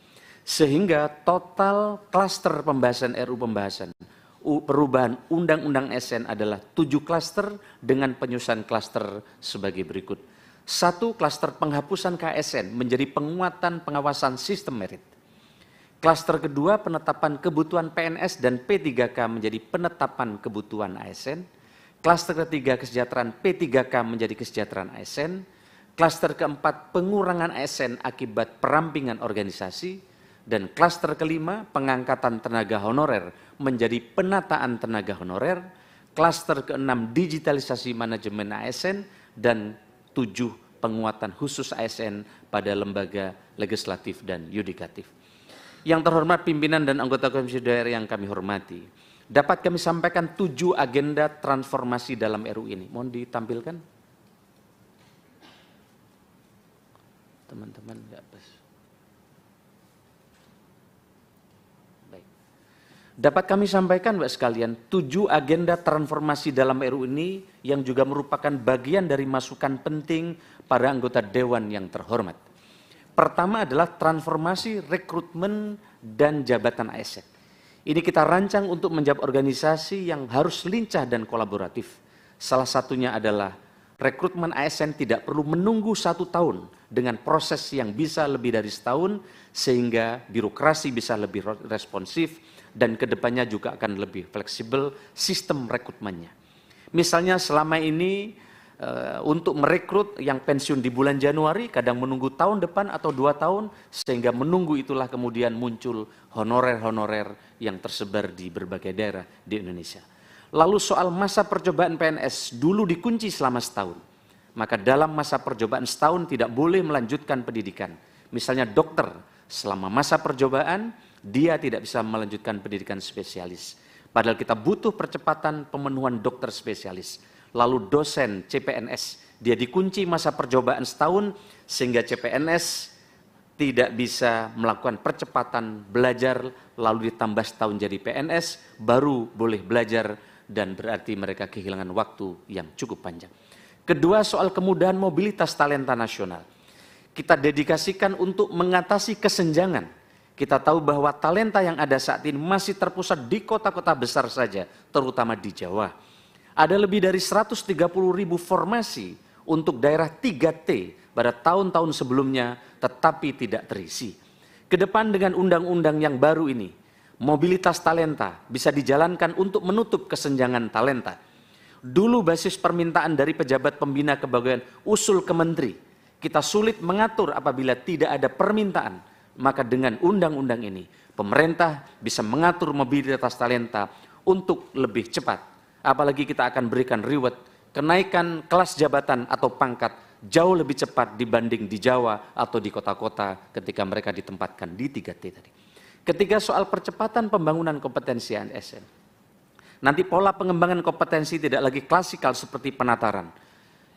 Speaker 4: Sehingga total klaster pembahasan RUU pembahasan perubahan Undang-Undang ASN adalah 7 klaster dengan penyusunan klaster sebagai berikut. 1. Klaster penghapusan KASN menjadi penguatan pengawasan sistem merit. Klaster kedua, penetapan kebutuhan PNS dan P3K menjadi penetapan kebutuhan ASN. Klaster ketiga, kesejahteraan P3K menjadi kesejahteraan ASN. Klaster keempat, pengurangan ASN akibat perampingan organisasi. Dan klaster kelima, pengangkatan tenaga honorer menjadi penataan tenaga honorer. Klaster keenam, digitalisasi manajemen ASN. Dan 7, penguatan khusus ASN pada lembaga legislatif dan yudikatif. Yang terhormat pimpinan dan anggota Komisi Daerah yang kami hormati, dapat kami sampaikan 7 agenda transformasi dalam RUU ini. Mohon ditampilkan. Teman-teman enggak pas. Baik. Dapat kami sampaikan Mbak sekalian 7 agenda transformasi dalam RUU ini yang juga merupakan bagian dari masukan penting para anggota Dewan yang terhormat. Pertama adalah transformasi rekrutmen dan jabatan ASN. Ini kita rancang untuk menjawab organisasi yang harus lincah dan kolaboratif. Salah satunya adalah rekrutmen ASN tidak perlu menunggu 1 tahun dengan proses yang bisa lebih dari setahun sehingga birokrasi bisa lebih responsif dan kedepannya juga akan lebih fleksibel sistem rekrutmennya. Misalnya selama ini untuk merekrut yang pensiun di bulan Januari, kadang menunggu tahun depan atau 2 tahun, sehingga menunggu itulah kemudian muncul honorer-honorer yang tersebar di berbagai daerah di Indonesia. Lalu soal masa percobaan PNS, dulu dikunci selama setahun. Maka dalam masa percobaan setahun tidak boleh melanjutkan pendidikan. Misalnya dokter, selama masa percobaan, dia tidak bisa melanjutkan pendidikan spesialis. Padahal kita butuh percepatan pemenuhan dokter spesialis. Lalu dosen CPNS, dia dikunci masa percobaan setahun sehingga CPNS tidak bisa melakukan percepatan belajar lalu ditambah setahun jadi PNS baru boleh belajar dan berarti mereka kehilangan waktu yang cukup panjang. Kedua, soal kemudahan mobilitas talenta nasional. Kita dedikasikan untuk mengatasi kesenjangan. Kita tahu bahwa talenta yang ada saat ini masih terpusat di kota-kota besar saja, terutama di Jawa. Ada lebih dari 130.000 formasi untuk daerah 3T pada tahun-tahun sebelumnya, tetapi tidak terisi. Kedepan dengan undang-undang yang baru ini, mobilitas talenta bisa dijalankan untuk menutup kesenjangan talenta. Dulu basis permintaan dari pejabat pembina kepegawaian usul ke menteri, kita sulit mengatur apabila tidak ada permintaan. Maka dengan undang-undang ini, pemerintah bisa mengatur mobilitas talenta untuk lebih cepat. Apalagi kita akan berikan reward, kenaikan kelas jabatan atau pangkat jauh lebih cepat dibanding di Jawa atau di kota-kota ketika mereka ditempatkan di 3T tadi. Ketiga, soal percepatan pembangunan kompetensi ASN. Nanti pola pengembangan kompetensi tidak lagi klasikal seperti penataran.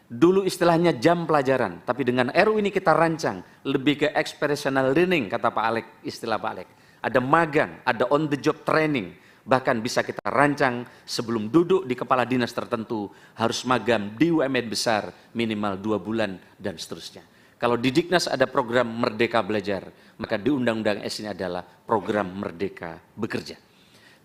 Speaker 4: Dulu istilahnya jam pelajaran, tapi dengan RU ini kita rancang lebih ke experiential learning, kata Pak Alek, istilah Pak Alek. Ada magang, ada on the job training. Bahkan bisa kita rancang sebelum duduk di kepala dinas tertentu, harus magang di UMN besar minimal 2 bulan dan seterusnya. Kalau di Diknas ada program Merdeka Belajar, maka di Undang-Undang S ini adalah program Merdeka Bekerja.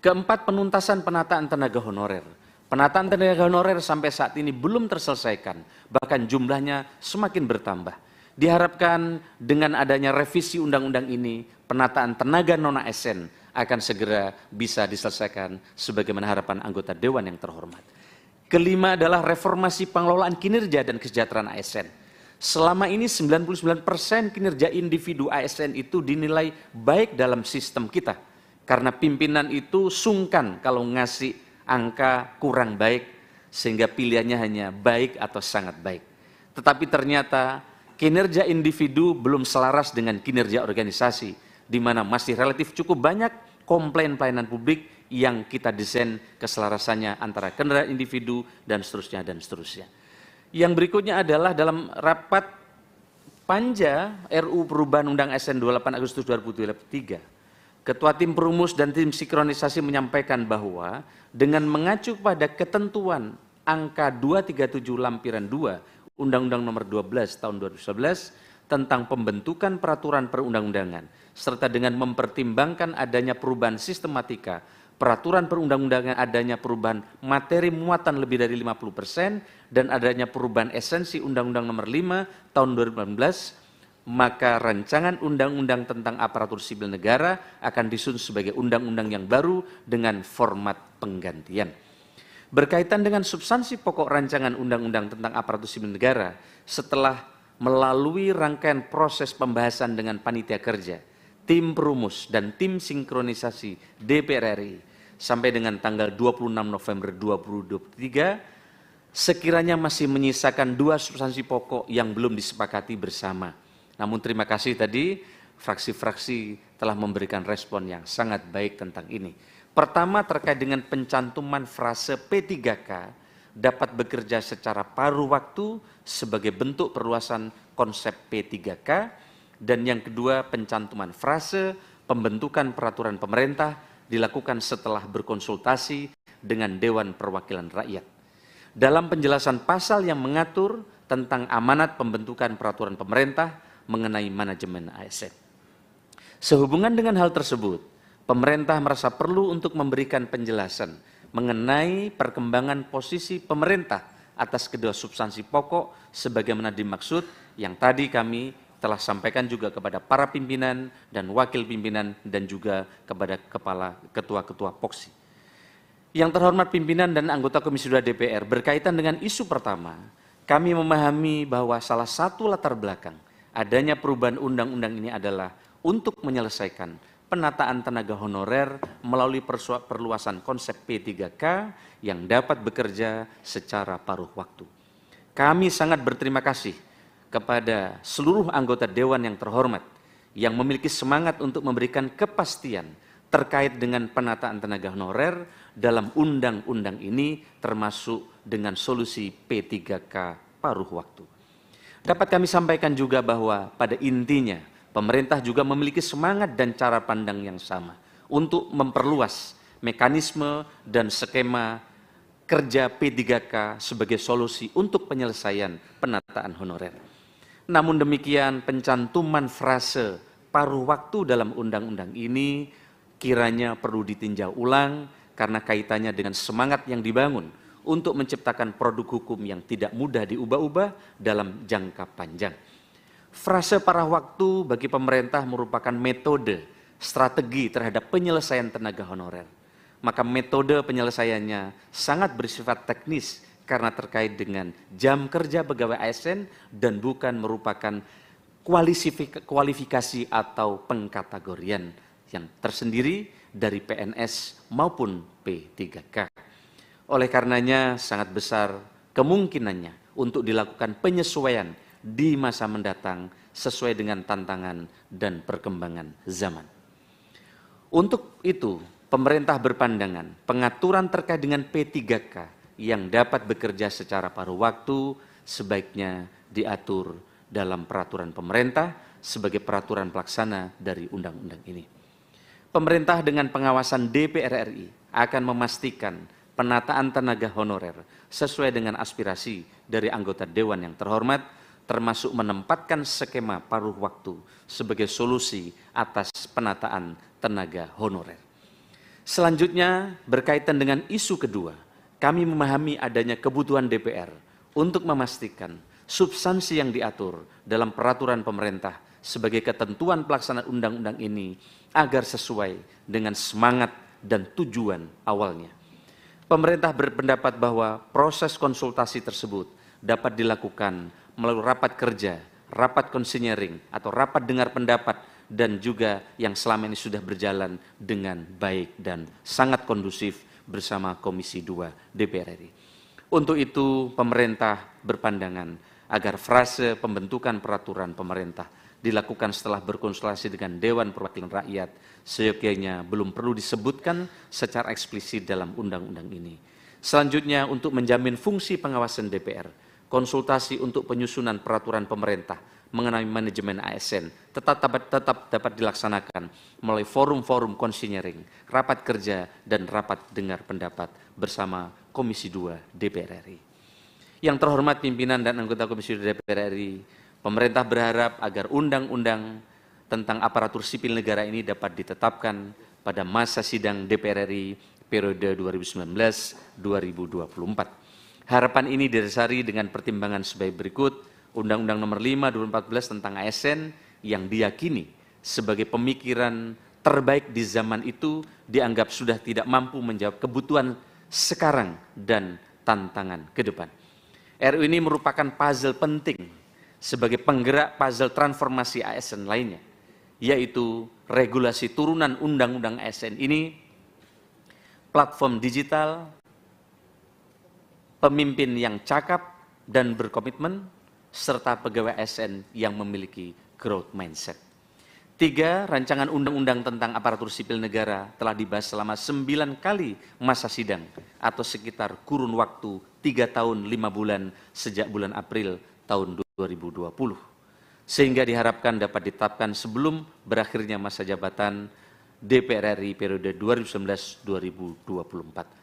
Speaker 4: Keempat, penuntasan penataan tenaga honorer. Penataan tenaga honorer sampai saat ini belum terselesaikan, bahkan jumlahnya semakin bertambah. Diharapkan dengan adanya revisi undang-undang ini, penataan tenaga non-ASN akan segera bisa diselesaikan sebagaimana harapan anggota Dewan yang terhormat. Kelima adalah reformasi pengelolaan kinerja dan kesejahteraan ASN. Selama ini 99% kinerja individu ASN itu dinilai baik dalam sistem kita. Karena pimpinan itu sungkan kalau ngasih angka kurang baik, sehingga pilihannya hanya baik atau sangat baik. Tetapi ternyata kinerja individu belum selaras dengan kinerja organisasi, di mana masih relatif cukup banyak komplain pelayanan publik yang kita desain keselarasannya antara kinerja individu dan seterusnya dan seterusnya. Yang berikutnya adalah dalam rapat Panja RU Perubahan Undang ASN 28 Agustus 2023, Ketua Tim Perumus dan Tim Sinkronisasi menyampaikan bahwa dengan mengacu pada ketentuan angka 237 lampiran 2 Undang-Undang Nomor 12 Tahun 2011 tentang pembentukan peraturan perundang-undangan, serta dengan mempertimbangkan adanya perubahan sistematika peraturan perundang-undangan, adanya perubahan materi muatan lebih dari 50% dan adanya perubahan esensi Undang-Undang Nomor 5 Tahun 2018, maka rancangan undang-undang tentang aparatur sipil negara akan disusun sebagai undang-undang yang baru dengan format penggantian. Berkaitan dengan substansi pokok rancangan undang-undang tentang aparatur sipil negara, setelah melalui rangkaian proses pembahasan dengan panitia kerja, tim perumus dan tim sinkronisasi DPR RI sampai dengan tanggal 26 November 2023, sekiranya masih menyisakan 2 substansi pokok yang belum disepakati bersama. Namun terima kasih tadi fraksi-fraksi telah memberikan respon yang sangat baik tentang ini. Pertama, terkait dengan pencantuman frase P3K dapat bekerja secara paruh waktu sebagai bentuk perluasan konsep P3K, dan yang kedua, pencantuman frase pembentukan peraturan pemerintah dilakukan setelah berkonsultasi dengan Dewan Perwakilan Rakyat. Dalam penjelasan pasal yang mengatur tentang amanat pembentukan peraturan pemerintah mengenai manajemen ASN. Sehubungan dengan hal tersebut, pemerintah merasa perlu untuk memberikan penjelasan mengenai perkembangan posisi pemerintah atas kedua substansi pokok sebagaimana dimaksud yang tadi kami telah sampaikan juga kepada para pimpinan dan wakil pimpinan dan juga kepada ketua-ketua POKSI. Yang terhormat pimpinan dan anggota Komisi 2 DPR, berkaitan dengan isu pertama, kami memahami bahwa salah satu latar belakang adanya perubahan undang-undang ini adalah untuk menyelesaikan penataan tenaga honorer melalui perluasan konsep P3K yang dapat bekerja secara paruh waktu. Kami sangat berterima kasih kepada seluruh anggota Dewan yang terhormat yang memiliki semangat untuk memberikan kepastian terkait dengan penataan tenaga honorer dalam undang-undang ini, termasuk dengan solusi P3K paruh waktu. Dapat kami sampaikan juga bahwa pada intinya pemerintah juga memiliki semangat dan cara pandang yang sama untuk memperluas mekanisme dan skema kerja P3K sebagai solusi untuk penyelesaian penataan honorer. Namun demikian, pencantuman frase paruh waktu dalam undang-undang ini kiranya perlu ditinjau ulang karena kaitannya dengan semangat yang dibangun untuk menciptakan produk hukum yang tidak mudah diubah-ubah dalam jangka panjang. Frase paruh waktu bagi pemerintah merupakan metode strategi terhadap penyelesaian tenaga honorer. Maka metode penyelesaiannya sangat bersifat teknis karena terkait dengan jam kerja pegawai ASN dan bukan merupakan kualifikasi atau pengkategorian yang tersendiri dari PNS maupun P3K. Oleh karenanya sangat besar kemungkinannya untuk dilakukan penyesuaian di masa mendatang sesuai dengan tantangan dan perkembangan zaman. Untuk itu, pemerintah berpandangan pengaturan terkait dengan P3K yang dapat bekerja secara paruh waktu sebaiknya diatur dalam peraturan pemerintah sebagai peraturan pelaksana dari undang-undang ini. Pemerintah dengan pengawasan DPR RI akan memastikan penataan tenaga honorer sesuai dengan aspirasi dari anggota Dewan yang terhormat, termasuk menempatkan skema paruh waktu sebagai solusi atas penataan tenaga honorer. Selanjutnya, berkaitan dengan isu kedua, kami memahami adanya kebutuhan DPR untuk memastikan substansi yang diatur dalam peraturan pemerintah sebagai ketentuan pelaksanaan undang-undang ini agar sesuai dengan semangat dan tujuan awalnya. Pemerintah berpendapat bahwa proses konsultasi tersebut dapat dilakukan melalui rapat kerja, rapat konsinyering, atau rapat dengar pendapat, dan juga yang selama ini sudah berjalan dengan baik dan sangat kondusif bersama Komisi 2 DPR RI. Untuk itu, pemerintah berpandangan agar frase pembentukan peraturan pemerintah dilakukan setelah berkonsultasi dengan Dewan Perwakilan Rakyat, seyogyanya belum perlu disebutkan secara eksplisit dalam undang-undang ini. Selanjutnya, untuk menjamin fungsi pengawasan DPR, konsultasi untuk penyusunan peraturan pemerintah mengenai manajemen ASN tetap dapat dilaksanakan melalui forum-forum konsinyering, rapat kerja, dan rapat dengar pendapat bersama Komisi 2 DPR RI. Yang terhormat pimpinan dan anggota Komisi 2 DPR RI, pemerintah berharap agar undang-undang tentang aparatur sipil negara ini dapat ditetapkan pada masa sidang DPR RI periode 2019-2024. Harapan ini didasari dengan pertimbangan sebagai berikut. Undang-Undang Nomor 5 2014 tentang ASN yang diyakini sebagai pemikiran terbaik di zaman itu dianggap sudah tidak mampu menjawab kebutuhan sekarang dan tantangan ke depan. RU ini merupakan puzzle penting sebagai penggerak puzzle transformasi ASN lainnya, yaitu regulasi turunan Undang-Undang ASN ini, platform digital, pemimpin yang cakap dan berkomitmen, serta pegawai ASN yang memiliki growth mindset. 3. Rancangan undang-undang tentang aparatur sipil negara telah dibahas selama 9 kali masa sidang atau sekitar kurun waktu 3 tahun 5 bulan sejak bulan April tahun 2020. Sehingga diharapkan dapat ditetapkan sebelum berakhirnya masa jabatan DPR RI periode 2019-2024.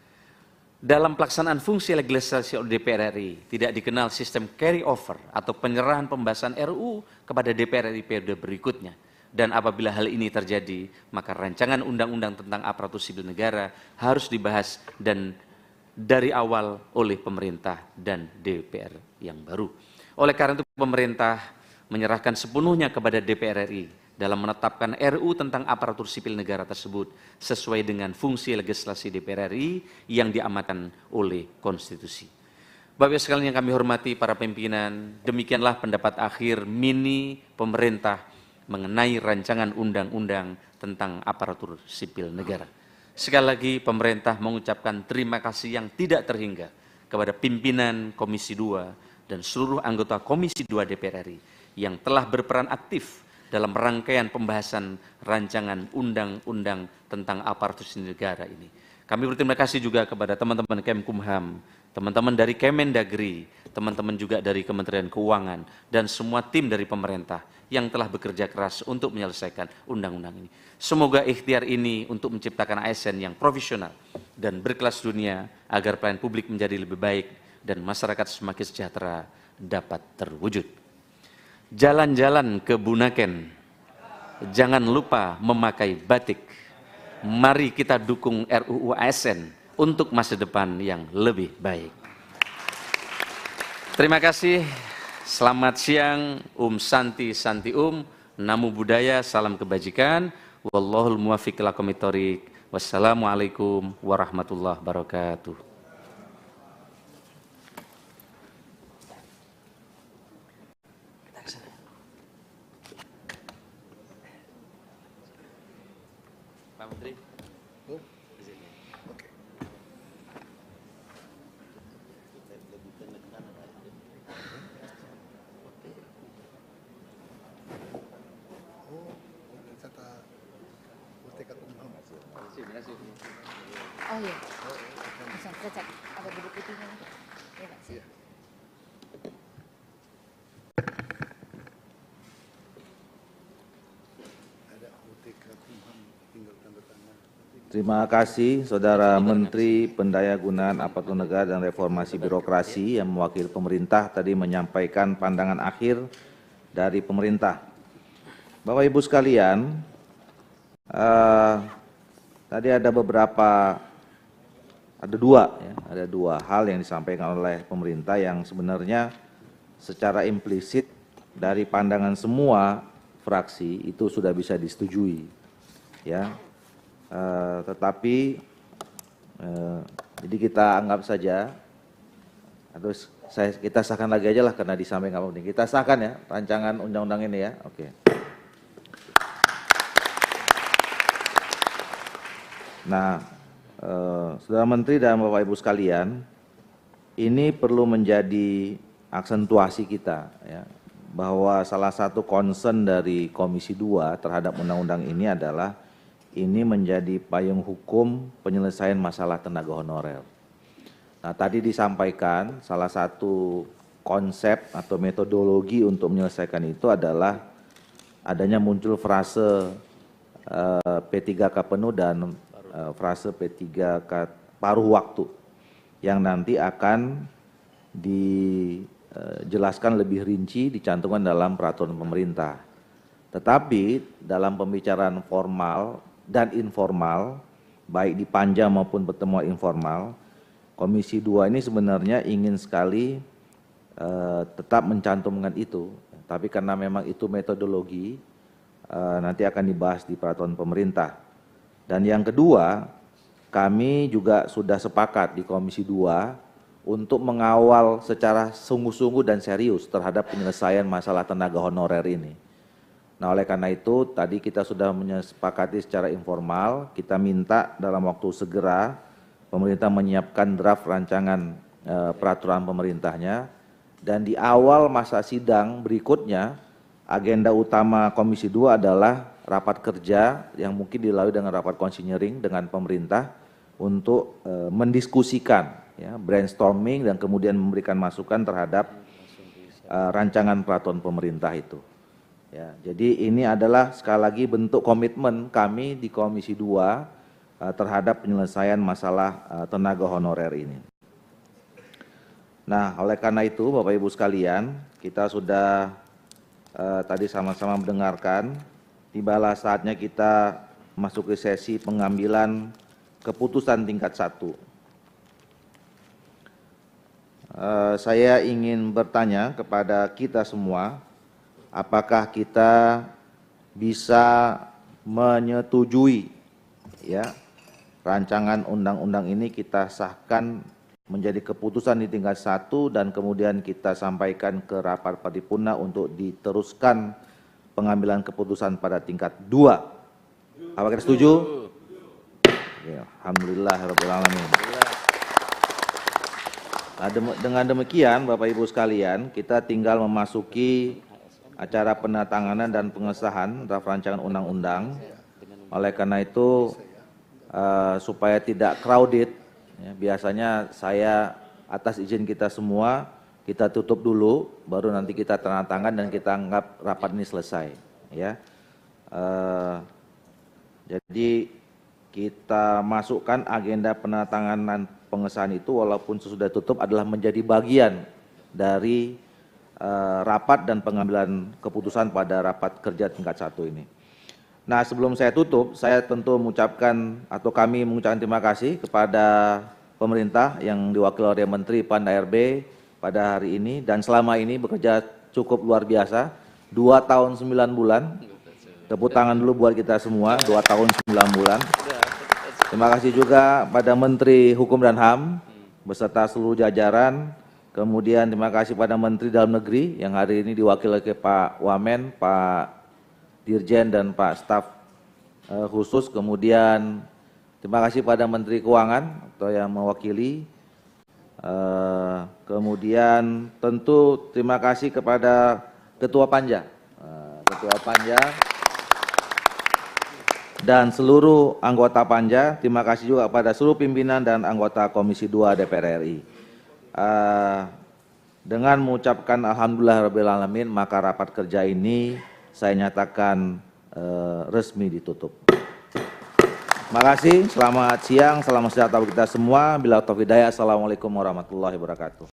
Speaker 4: Dalam pelaksanaan fungsi legislasi oleh DPR RI, tidak dikenal sistem carry over atau penyerahan pembahasan RUU kepada DPR RI periode berikutnya. Dan apabila hal ini terjadi, maka rancangan undang-undang tentang aparatur sipil negara harus dibahas dan dari awal oleh pemerintah dan DPR yang baru. Oleh karena itu, pemerintah menyerahkan sepenuhnya kepada DPR RI dalam menetapkan RUU tentang aparatur sipil negara tersebut sesuai dengan fungsi legislasi DPR RI yang diamanatkan oleh konstitusi. Bapak Ibu sekalian yang kami hormati para pimpinan, demikianlah pendapat akhir mini pemerintah mengenai rancangan undang-undang tentang aparatur sipil negara. Sekali lagi pemerintah mengucapkan terima kasih yang tidak terhingga kepada pimpinan Komisi 2 dan seluruh anggota Komisi 2 DPR RI yang telah berperan aktif dalam rangkaian pembahasan rancangan undang-undang tentang aparatur sipil negara ini. Kami berterima kasih juga kepada teman-teman Kemkumham, teman-teman dari Kemendagri, teman-teman juga dari Kementerian Keuangan, dan semua tim dari pemerintah yang telah bekerja keras untuk menyelesaikan undang-undang ini. Semoga ikhtiar ini untuk menciptakan ASN yang profesional dan berkelas dunia agar pelayanan publik menjadi lebih baik dan masyarakat semakin sejahtera dapat terwujud. Jalan-jalan ke Bunaken, jangan lupa memakai batik. Mari kita dukung RUU ASN untuk masa depan yang lebih baik. Terima kasih. Selamat siang, Santi Santi Namo Buddhaya, salam kebajikan. Wallahul muwaffiq ila aqwamit thoriq. Wassalamualaikum warahmatullahi wabarakatuh. Pak Menteri.
Speaker 5: Oh iya, bisa kita cek ada buku putihnya nih. Iya Pak sih.
Speaker 1: Terima kasih Saudara Menteri Pendayagunaan Aparatur Negara dan Reformasi Birokrasi yang mewakili pemerintah tadi menyampaikan pandangan akhir dari pemerintah. Bapak Ibu sekalian, tadi ada dua hal yang disampaikan oleh pemerintah yang sebenarnya secara implisit dari pandangan semua fraksi itu sudah bisa disetujui, ya. Tetapi jadi kita anggap saja, atau kita sahkan lagi aja lah karena disampaikan apa penting. Kita sahkan ya rancangan undang-undang ini ya, oke. Nah, Saudara Menteri dan Bapak Ibu sekalian, ini perlu menjadi aksentuasi kita ya, bahwa salah satu concern dari Komisi 2 terhadap undang-undang ini adalah ini menjadi payung hukum penyelesaian masalah tenaga honorer. Nah, tadi disampaikan salah satu konsep atau metodologi untuk menyelesaikan itu adalah adanya muncul frase P3K penuh dan frase P3K paruh waktu yang nanti akan dijelaskan lebih rinci, dicantumkan dalam peraturan pemerintah. Tetapi dalam pembicaraan formal dan informal, baik di panja maupun pertemuan informal, Komisi 2 ini sebenarnya ingin sekali tetap mencantumkan itu. Tapi karena memang itu metodologi, nanti akan dibahas di peraturan pemerintah. Dan yang kedua, kami juga sudah sepakat di Komisi 2 untuk mengawal secara sungguh-sungguh dan serius terhadap penyelesaian masalah tenaga honorer ini. Nah, oleh karena itu tadi kita sudah menyepakati secara informal, kita minta dalam waktu segera pemerintah menyiapkan draft rancangan peraturan pemerintahnya, dan di awal masa sidang berikutnya agenda utama Komisi 2 adalah rapat kerja yang mungkin dilalui dengan rapat konsinyering dengan pemerintah untuk mendiskusikan, ya, brainstorming dan kemudian memberikan masukan terhadap rancangan peraturan pemerintah itu. Ya, jadi ini adalah sekali lagi bentuk komitmen kami di Komisi 2 terhadap penyelesaian masalah tenaga honorer ini. Nah, oleh karena itu Bapak Ibu sekalian, kita sudah tadi sama-sama mendengarkan, tibalah saatnya kita masuk ke sesi pengambilan keputusan tingkat 1. Saya ingin bertanya kepada kita semua, apakah kita bisa menyetujui ya rancangan undang-undang ini kita sahkan menjadi keputusan di tingkat 1 dan kemudian kita sampaikan ke rapat paripurna untuk diteruskan pengambilan keputusan pada tingkat 2. Apakah kita setuju? Ya, alhamdulillahirabbil alamin. Nah, dengan demikian Bapak Ibu sekalian, kita tinggal memasuki acara penandatanganan dan pengesahan draft rancangan undang-undang. Oleh karena itu supaya tidak crowded, ya, biasanya saya atas izin kita semua kita tutup dulu, baru nanti kita tanda tangan dan kita anggap rapat ini selesai. Ya, jadi kita masukkan agenda penandatanganan pengesahan itu walaupun sesudah tutup adalah menjadi bagian dari rapat dan pengambilan keputusan pada rapat kerja tingkat 1 ini. Nah, sebelum saya tutup, saya tentu mengucapkan atau kami mengucapkan terima kasih kepada pemerintah yang diwakili oleh Menteri PAN RB pada hari ini dan selama ini bekerja cukup luar biasa, 2 tahun 9 bulan. Tepuk tangan dulu buat kita semua, 2 tahun 9 bulan. Terima kasih juga pada Menteri Hukum dan HAM beserta seluruh jajaran. Kemudian terima kasih pada Menteri Dalam Negeri yang hari ini diwakili oleh Pak Wamen, Pak Dirjen dan Pak Staf khusus. Kemudian terima kasih pada Menteri Keuangan atau yang mewakili. Kemudian tentu terima kasih kepada Ketua Panja, dan seluruh anggota Panja. Terima kasih juga kepada seluruh pimpinan dan anggota Komisi 2 DPR RI. Dengan mengucapkan alhamdulillahirabbil alamin, maka rapat kerja ini saya nyatakan resmi ditutup. Terima kasih, selamat siang, selamat sejahtera bagi kita semua. Bila taufiq hidayah, assalamualaikum warahmatullahi wabarakatuh.